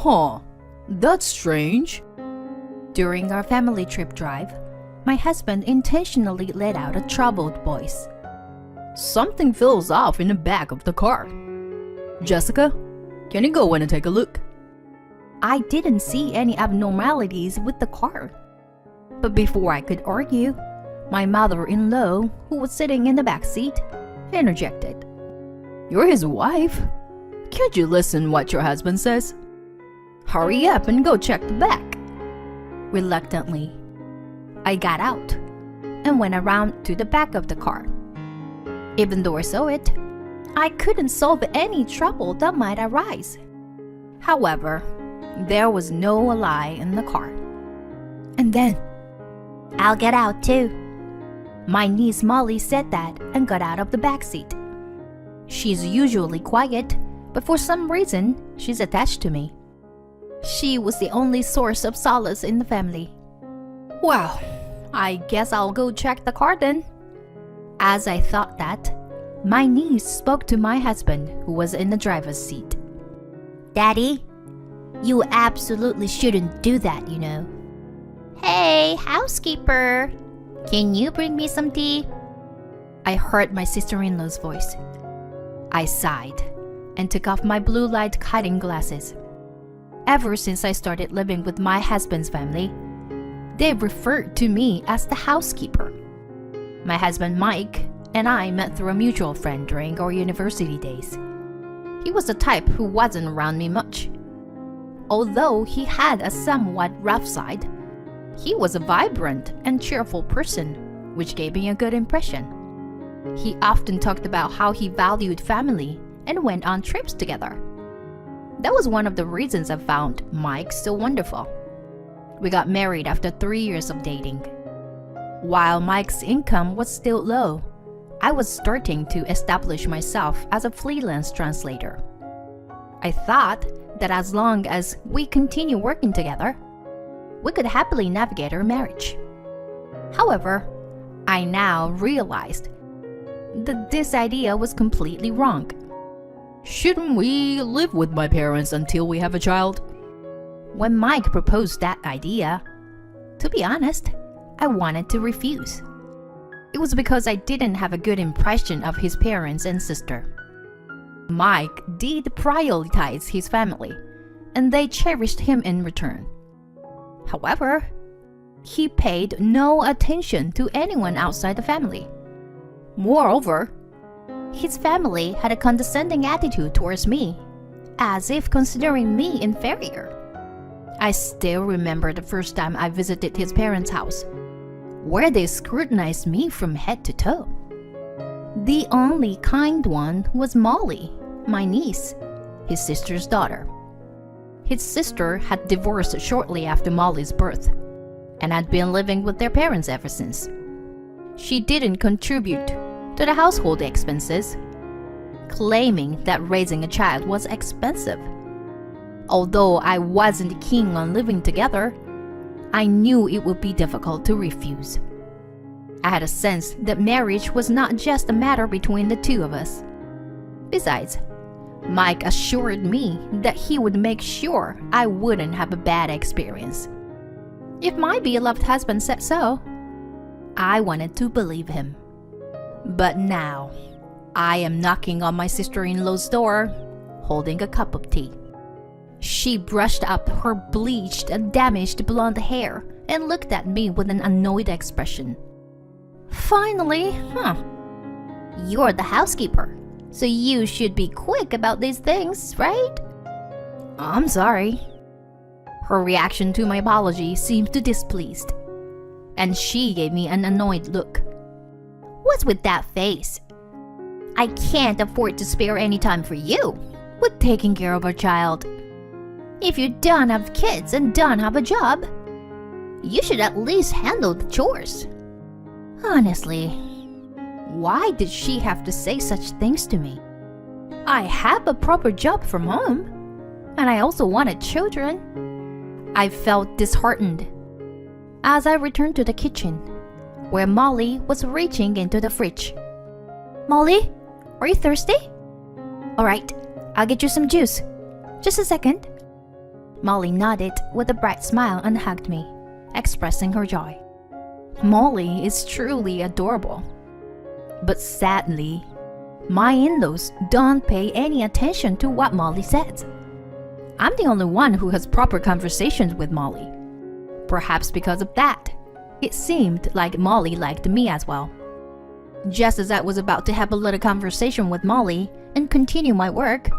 Huh, that's strange. During our family trip drive, my husband intentionally let out a troubled voice. Something feels off in the back of the car. Jessica, can you go in and take a look? I didn't see any abnormalities with the car. But before I could argue, my mother-in-law, who was sitting in the back seat, interjected. You're his wife. Can't you listen what your husband says? Hurry up and go check the back. Reluctantly, I got out and went around to the back of the car. Even though I saw it, I couldn't solve any trouble that might arise. However, there was no lie in the car. And then, "I'll get out too." My niece Molly said that and got out of the back seat. She's usually quiet, but for some reason, she's attached to me. She was the only source of solace in the family. Well, I guess I'll go check the car then. As I thought that, my niece spoke to my husband, who was in the driver's seat. "Daddy, you absolutely shouldn't do that, you know." "Hey, housekeeper, can you bring me some tea?" I heard my sister-in-law's voice. I sighed and took off my blue light cutting glasses. Ever since I started living with my husband's family, they referred to me as the housekeeper. My husband Mike and I met through a mutual friend during our university days. He was the type who wasn't around me much. Although he had a somewhat rough side, he was a vibrant and cheerful person, which gave me a good impression. He often talked about how he valued family and went on trips together. That was one of the reasons I found Mike so wonderful. We got married after 3 years of dating. While Mike's income was still low, I was starting to establish myself as a freelance translator. I thought that as long as we continue working together, we could happily navigate our marriage. However, I now realized that this idea was completely wrong. Shouldn't we live with my parents until we have a child? When Mike proposed that idea, to be honest, I wanted to refuse. It was because I didn't have a good impression of his parents and sister. Mike did prioritize his family, and they cherished him in return. However, he paid no attention to anyone outside the family. Moreover, his family had a condescending attitude towards me, as if considering me inferior. I still remember the first time I visited his parents' house, where they scrutinized me from head to toe. The only kind one was Molly, my niece, his sister's daughter. His sister had divorced shortly after Molly's birth, and had been living with their parents ever since. She didn't contribute to the household expenses, claiming that raising a child was expensive. Although I wasn't keen on living together, I knew it would be difficult to refuse. I had a sense that marriage was not just a matter between the two of us. Besides, Mike assured me that he would make sure I wouldn't have a bad experience. If my beloved husband said so, I wanted to believe him. But now, I am knocking on my sister-in-law's door, holding a cup of tea. She brushed up her bleached and damaged blonde hair and looked at me with an annoyed expression. "Finally, You're the housekeeper, so you should be quick about these things, right?" "I'm sorry." Her reaction to my apology seemed to displeased, and she gave me an annoyed look. "What's with that face? I can't afford to spare any time for you with taking care of our child. If you don't have kids and don't have a job, you should at least handle the chores." Honestly, why did she have to say such things to me? I have a proper job from home, and I also wanted children. I felt disheartened as I returned to the kitchen, where Molly was reaching into the fridge. "Molly, are you thirsty?" "All right, I'll get you some juice. Just a second." Molly nodded with a bright smile and hugged me, expressing her joy. Molly is truly adorable. But sadly, my in-laws don't pay any attention to what Molly says. I'm the only one who has proper conversations with Molly. Perhaps because of that, it seemed like Molly liked me as well. Just as I was about to have a little conversation with Molly and continue my work,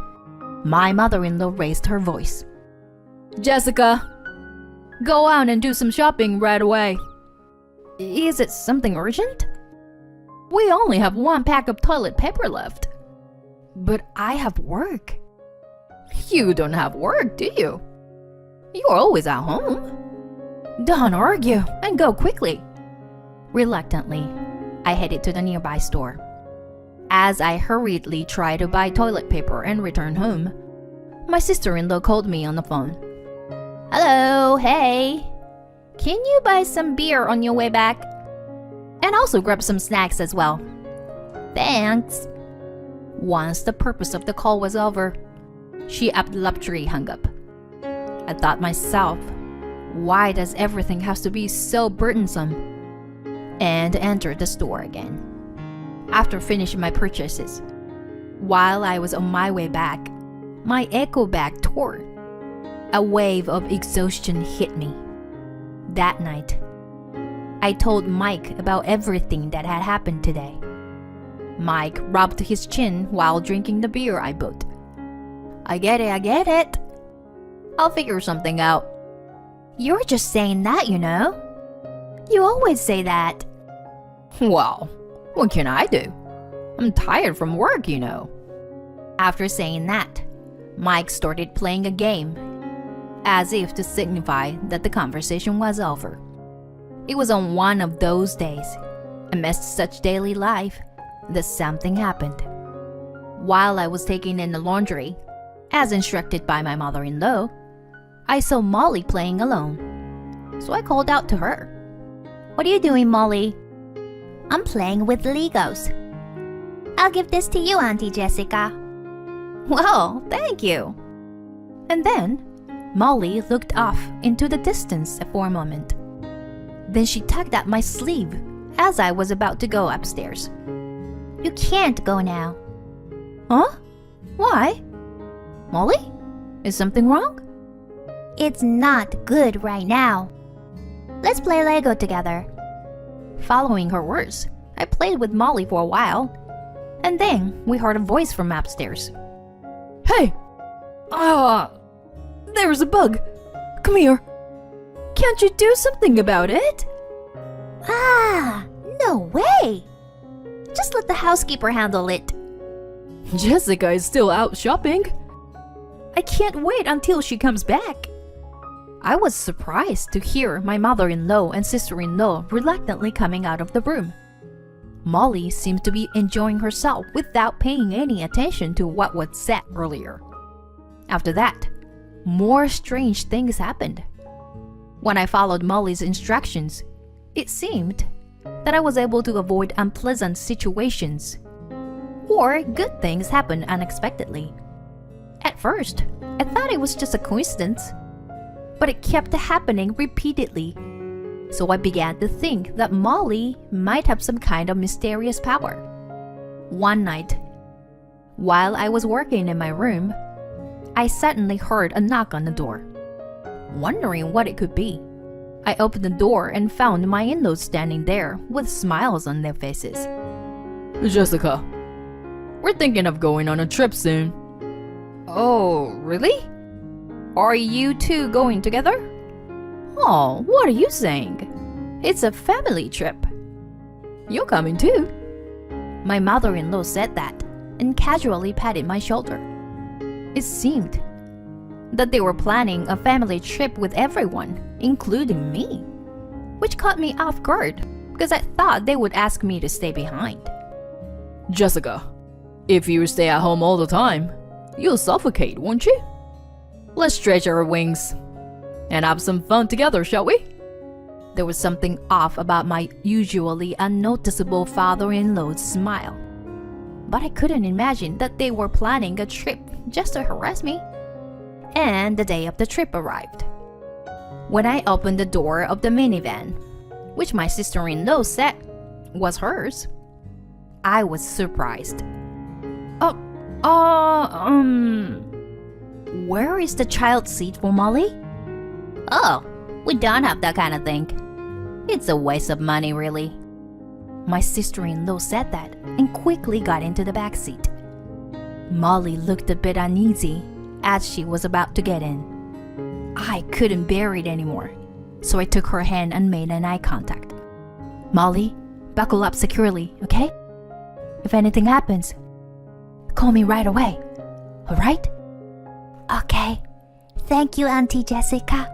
my mother-in-law raised her voice. Jessica, go out and do some shopping right away. Is it something urgent? We only have 1 pack of toilet paper left. But I have work. You don't have work, do you? You're always at home. Don't argue and go quickly. Reluctantly, I headed to the nearby store. As I hurriedly tried to buy toilet paper and return home, my sister-in-law called me on the phone. Hello, hey. Can you buy some beer on your way back? And also grab some snacks as well. Thanks. Once the purpose of the call was over, she abruptly hung up. I thought myself, why does everything have to be so burdensome? And entered the store again. After finishing my purchases, while I was on my way back, my echo bag tore. A wave of exhaustion hit me. That night, I told Mike about everything that had happened today. Mike rubbed his chin while drinking the beer I bought. I get it. I'll figure something out. You're just saying that, you know. You always say that. Well, what can I do? I'm tired from work, you know. After saying that, Mike started playing a game, as if to signify that the conversation was over. It was on one of those days, amidst such daily life, that something happened. While I was taking in the laundry, as instructed by my mother-in-law, I saw Molly playing alone. So I called out to her. What are you doing, Molly? I'm playing with Legos. I'll give this to you, Auntie Jessica. Well, thank you. And then, Molly looked off into the distance for a moment. Then she tugged at my sleeve as I was about to go upstairs. You can't go now. Huh? Why? Molly? Is something wrong? It's not good right now. Let's play Lego together. Following her words, I played with Molly for a while, and then we heard a voice from upstairs. Hey! There's a bug. Come here. Can't you do something about it? No way! Just let the housekeeper handle it. Jessica is still out shopping. I can't wait until she comes back. I was surprised to hear my mother-in-law and sister-in-law reluctantly coming out of the room. Molly seemed to be enjoying herself without paying any attention to what was said earlier. After that, more strange things happened. When I followed Molly's instructions, it seemed that I was able to avoid unpleasant situations, or good things happened unexpectedly. At first, I thought it was just a coincidence, but it kept happening repeatedly. So I began to think that Molly might have some kind of mysterious power. One night, while I was working in my room, I suddenly heard a knock on the door. Wondering what it could be, I opened the door and found my in-laws standing there with smiles on their faces. Jessica, we're thinking of going on a trip soon. Oh, really? Are you two going together? Oh, what are you saying? It's a family trip. You're coming too. My mother-in-law said that and casually patted my shoulder. It seemed that they were planning a family trip with everyone, including me, which caught me off guard because I thought they would ask me to stay behind. Jessica, if you stay at home all the time, you'll suffocate, won't you? Let's stretch our wings and have some fun together, shall we? There was something off about my usually unnoticeable father-in-law's smile. But I couldn't imagine that they were planning a trip just to harass me. and the day of the trip arrived. When I opened the door of the minivan, which my sister-in-law said was hers, I was surprised. Where is the child seat for Molly? Oh, we don't have that kind of thing. It's a waste of money, really. My sister-in-law said that and quickly got into the back seat. Molly looked a bit uneasy as she was about to get in. I couldn't bear it anymore, so I took her hand and made an eye contact. Molly, buckle up securely, okay? If anything happens, call me right away, alright? Okay. Thank you, Auntie Jessica.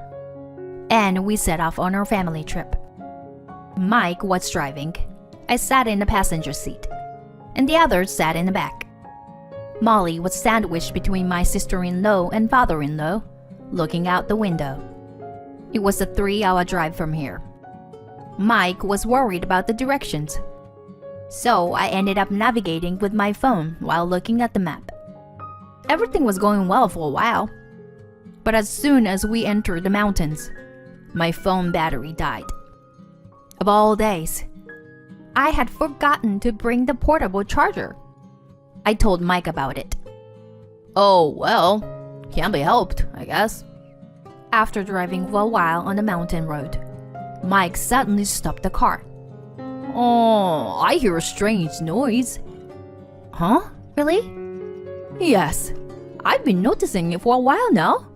And we set off on our family trip. Mike was driving. I sat in the passenger seat, and the others sat in the back. Molly was sandwiched between my sister-in-law and father-in-law, looking out the window. It was a 3-hour drive from here. Mike was worried about the directions, so I ended up navigating with my phone while looking at the map. Everything was going well for a while, but as soon as we entered the mountains, my phone battery died. Of all days, I had forgotten to bring the portable charger. I told Mike about it. Oh, well, can't be helped, I guess. After driving for a while on the mountain road, Mike suddenly stopped the car. Oh, I hear a strange noise. Huh? Really? Yes, I've been noticing it for a while now.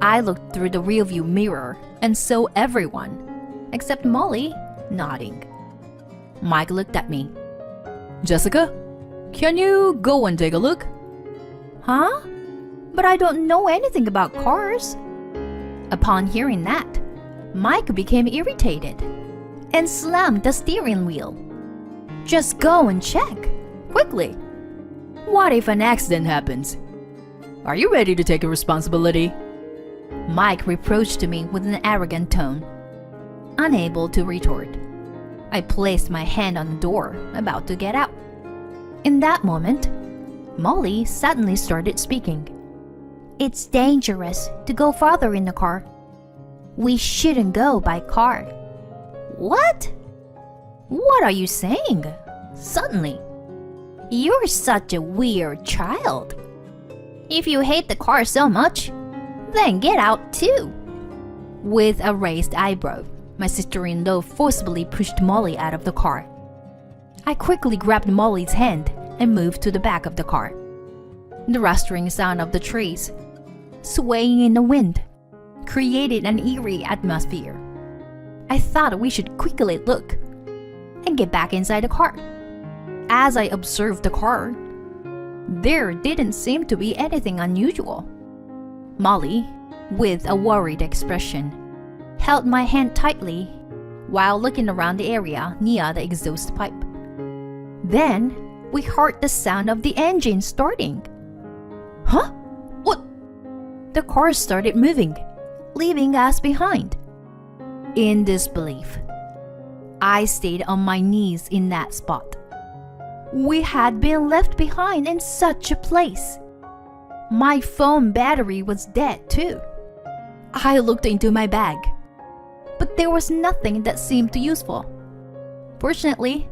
I looked through the rearview mirror and saw everyone, except Molly, nodding. Mike looked at me. Jessica, can you go and take a look? Huh? But I don't know anything about cars. Upon hearing that, Mike became irritated and slammed the steering wheel. Just go and check, quickly. What if an accident happens? Are you ready to take a responsibility? Mike reproached me with an arrogant tone. Unable to retort, I placed my hand on the door, about to get out. In that moment, Molly suddenly started speaking. It's dangerous to go farther in the car. We shouldn't go by car. What? What are you saying? Suddenly. You're such a weird child. If you hate the car so much, then get out too. With a raised eyebrow, my sister-in-law forcibly pushed Molly out of the car. I quickly grabbed Molly's hand and moved to the back of the car. The rustling sound of the trees, swaying in the wind, created an eerie atmosphere. I thought we should quickly look and get back inside the car. As I observed the car, there didn't seem to be anything unusual. Molly, with a worried expression, held my hand tightly while looking around the area near the exhaust pipe. Then we heard the sound of the engine starting. Huh? What? The car started moving, leaving us behind. In disbelief, I stayed on my knees in that spot. We had been left behind in such a place. My phone battery was dead too. I looked into my bag, but there was nothing that seemed useful. Fortunately,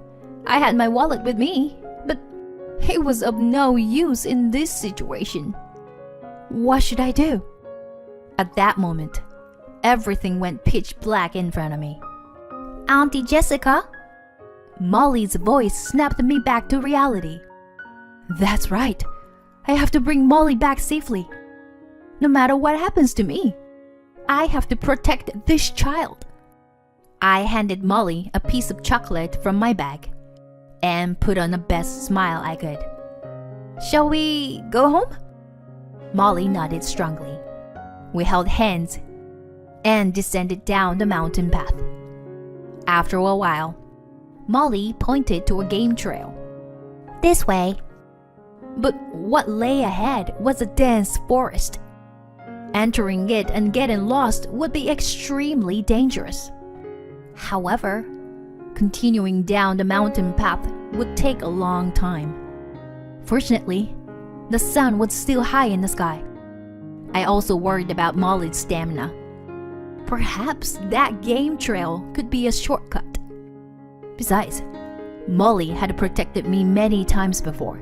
I had my wallet with me, but it was of no use in this situation. What should I do? At that moment, everything went pitch black in front of me. Auntie Jessica? Molly's voice snapped me back to reality. That's right. I have to bring Molly back safely. No matter what happens to me, I have to protect this child. I handed Molly a piece of chocolate from my bag and put on the best smile I could. Shall we go home? Molly nodded strongly. We held hands and descended down the mountain path. After a while, Molly pointed to a game trail. This way. But what lay ahead was a dense forest. Entering it and getting lost would be extremely dangerous. However, continuing down the mountain path would take a long time. Fortunately, the sun was still high in the sky. I also worried about Molly's stamina. Perhaps that game trail could be a shortcut. Besides, Molly had protected me many times before.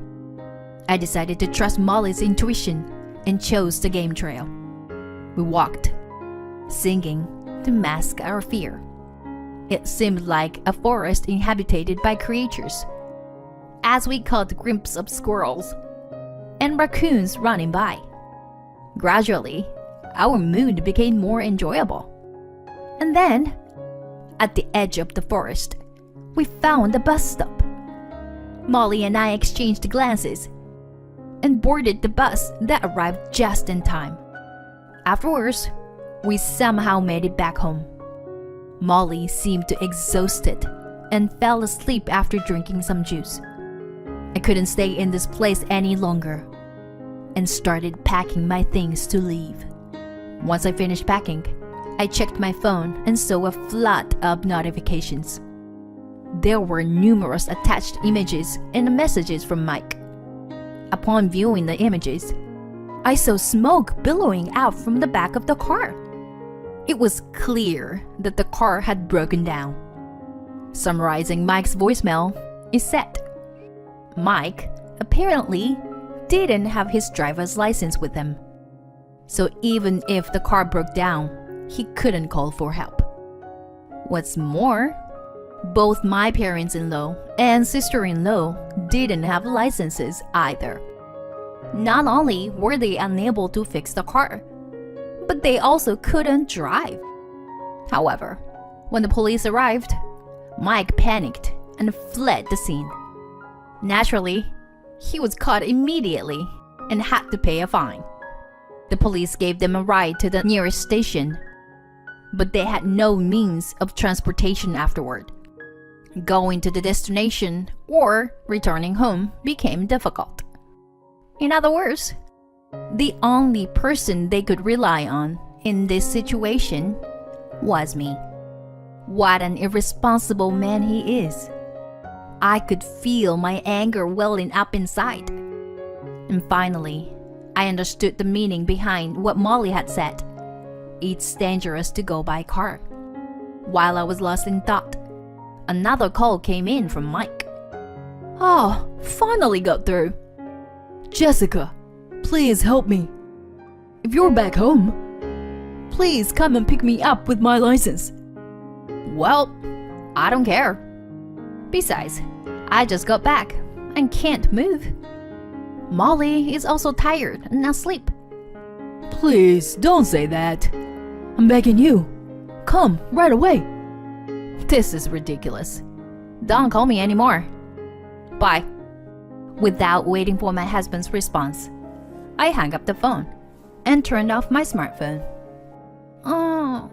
I decided to trust Molly's intuition and chose the game trail. We walked, singing to mask our fear. It seemed like a forest inhabited by creatures, as we caught glimpses of squirrels and raccoons running by. Gradually, our mood became more enjoyable. And then, at the edge of the forest, we found a bus stop. Molly and I exchanged glances and boarded the bus that arrived just in time. Afterwards, we somehow made it back home. Molly seemed exhausted and fell asleep after drinking some juice. I couldn't stay in this place any longer and started packing my things to leave. Once I finished packing, I checked my phone and saw a flood of notifications. There were numerous attached images and messages from Mike. Upon viewing the images, I saw smoke billowing out from the back of the car. It was clear that the car had broken down. Summarizing Mike's voicemail, it said, Mike apparently didn't have his driver's license with him. So even if the car broke down, he couldn't call for help. What's more, both my parents-in-law and sister-in-law didn't have licenses either. Not only were they unable to fix the car, but they also couldn't drive. However, when the police arrived, Mike panicked and fled the scene. Naturally, he was caught immediately and had to pay a fine. The police gave them a ride to the nearest station, but they had no means of transportation afterward. Going to the destination or returning home became difficult. In other words, the only person they could rely on in this situation was me. What an irresponsible man he is. I could feel my anger welling up inside. And finally, I understood the meaning behind what Molly had said. It's dangerous to go by car. While I was lost in thought, another call came in from Mike. Oh, finally got through. Jessica, please help me. If you're back home, please come and pick me up with my license. Well, I don't care. Besides, I just got back and can't move. Molly is also tired and asleep. Please don't say that. I'm begging you. Come right away. This is ridiculous. Don't call me anymore. Bye. Without waiting for my husband's response, I hung up the phone and turned off my smartphone. Oh,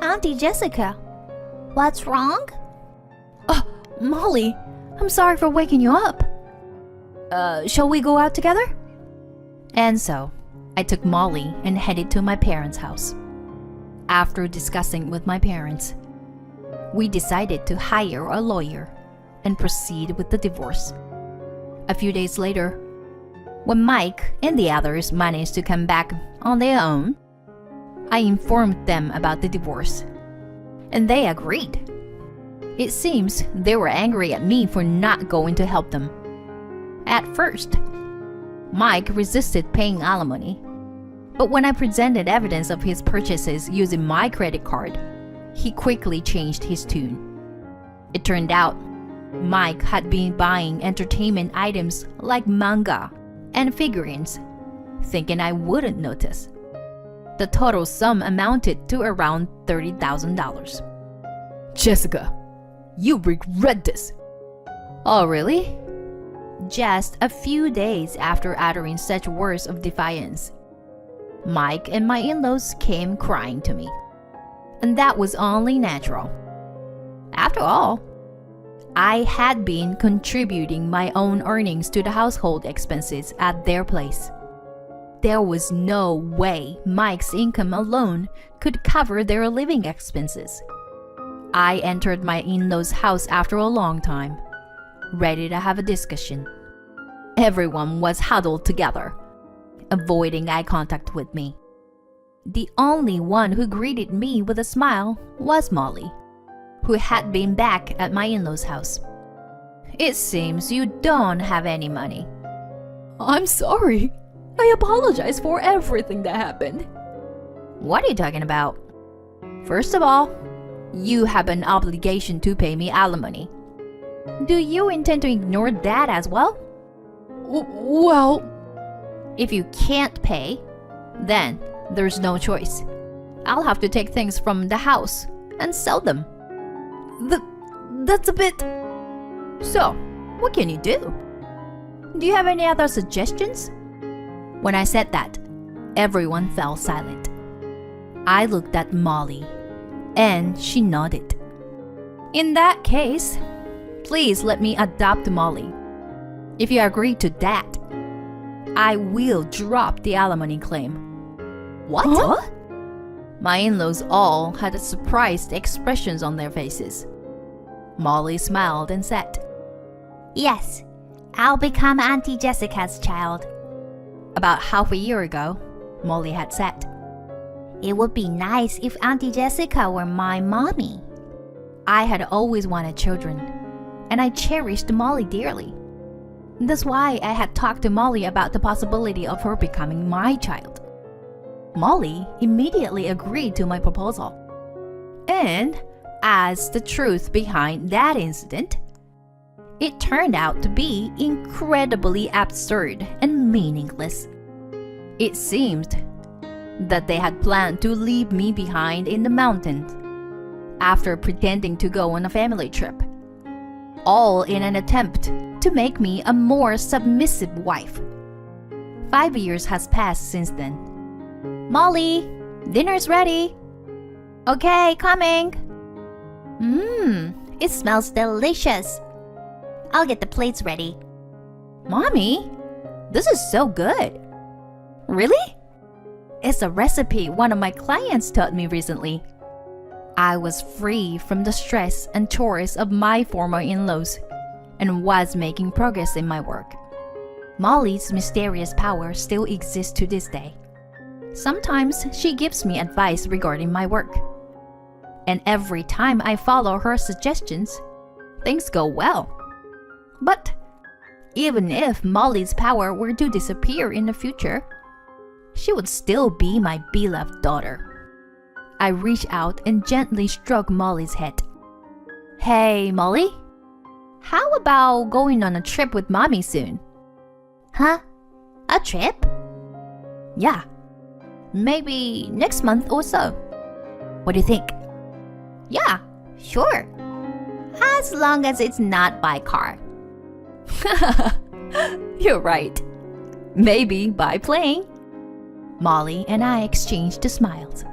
Auntie Jessica, what's wrong? Oh, Molly, I'm sorry for waking you up. Shall we go out together? And so, I took Molly and headed to my parents' house. After discussing with my parents, we decided to hire a lawyer and proceed with the divorce. A few days later, when Mike and the others managed to come back on their own, I informed them about the divorce, and they agreed. It seems they were angry at me for not going to help them. At first, Mike resisted paying alimony, but when I presented evidence of his purchases using my credit card, he quickly changed his tune. It turned out Mike had been buying entertainment items like manga and figurines, thinking I wouldn't notice. The total sum amounted to around $30,000. Jessica, you regret this. Oh, really? Just a few days after uttering such words of defiance, Mike and my in-laws came crying to me. And that was only natural. After all, I had been contributing my own earnings to the household expenses at their place. There was no way Mike's income alone could cover their living expenses. I entered my in-laws' house after a long time, ready to have a discussion. Everyone was huddled together, avoiding eye contact with me. The only one who greeted me with a smile was Molly, who had been back at my in-laws' house. It seems you don't have any money. I'm sorry. I apologize for everything that happened. What are you talking about? First of all, you have an obligation to pay me alimony. Do you intend to ignore that as well? Well, if you can't pay, then there's no choice. I'll have to take things from the house and sell them. that's a bit... So, what can you do? Do you have any other suggestions? When I said that, everyone fell silent. I looked at Molly, and she nodded. In that case, please let me adopt Molly. If you agree to that, I will drop the alimony claim. What? Huh? My in-laws all had surprised expressions on their faces. Molly smiled and said, Yes, I'll become Auntie Jessica's child. About half a year ago, Molly had said, It would be nice if Auntie Jessica were my mommy. I had always wanted children, and I cherished Molly dearly. That's why I had talked to Molly about the possibility of her becoming my child. Molly immediately agreed to my proposal. And as the truth behind that incident, it turned out to be incredibly absurd and meaningless. It seemed that they had planned to leave me behind in the mountains after pretending to go on a family trip, all in an attempt to make me a more submissive wife. 5 years has passed since then. Molly, dinner's ready. Okay, coming. It smells delicious. I'll get the plates ready. Mommy, this is so good. Really? It's a recipe one of my clients taught me recently. I was free from the stress and chores of my former in-laws and was making progress in my work. Molly's mysterious power still exists to this day. Sometimes she gives me advice regarding my work. And every time I follow her suggestions, things go well. But even if Molly's power were to disappear in the future, she would still be my beloved daughter. I reached out and gently stroked Molly's head. Hey, Molly, how about going on a trip with Mommy soon? Huh? A trip? Yeah, maybe next month or so. What do you think? Yeah, sure. As long as it's not by car. You're right. Maybe by plane. Molly and I exchanged smiles.